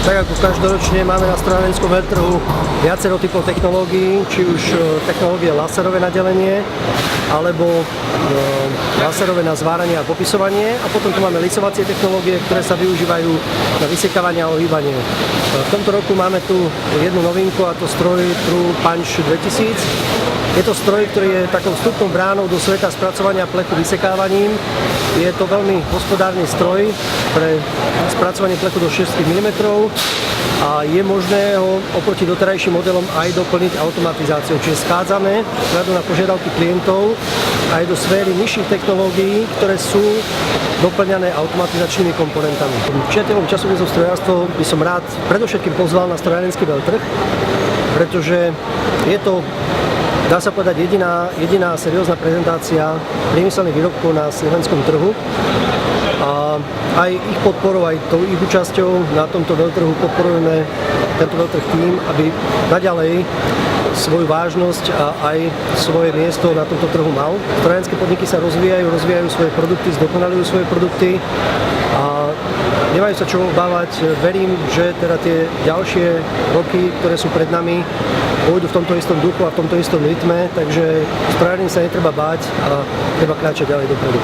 Tak ako každoročne máme na strojárenskom trhu viacero typov technológií, či už technológie laserové na delenie, alebo laserové na zváranie a popisovanie. A potom tu máme lisovacie technológie, ktoré sa využívajú na vysekávanie a ohýbanie. V tomto roku máme tu jednu novinku, a to stroj True Punch 2000. Je to stroj, ktorý je takou vstupnou bránou do sveta spracovania plechu vysekávaním. Je to veľmi hospodárny stroj pre spracovanie plechu do 6 mm a je možné ho oproti doterajším modelom aj doplniť automatizáciou. Čiže schádzame vzhľadom na požiadavky klientov aj do sféry nižších technológií, ktoré sú doplňané automatizačnými komponentami. Čitateľom časopisu Strojárstvo by som rád predovšetkým pozval na strojárenský veľtrh, pretože je to, dá sa povedať, jediná seriózna prezentácia priemyselných výrobkov na slovenskom trhu. A aj ich podporou, aj tou ich účasťou na tomto veľtrhu podporujeme tento veľtrh tým, aby naďalej svoju vážnosť a aj svoje miesto na tomto trhu mal. Strojárenské podniky sa rozvíjajú svoje produkty, zdokonalujú svoje produkty a nemajú sa čo obávať. Verím, že teda tie ďalšie roky, ktoré sú pred nami, pôjdu v tomto istom duchu a v tomto istom rytme, takže strojárne sa netreba báť a treba kráčať ďalej dopredu.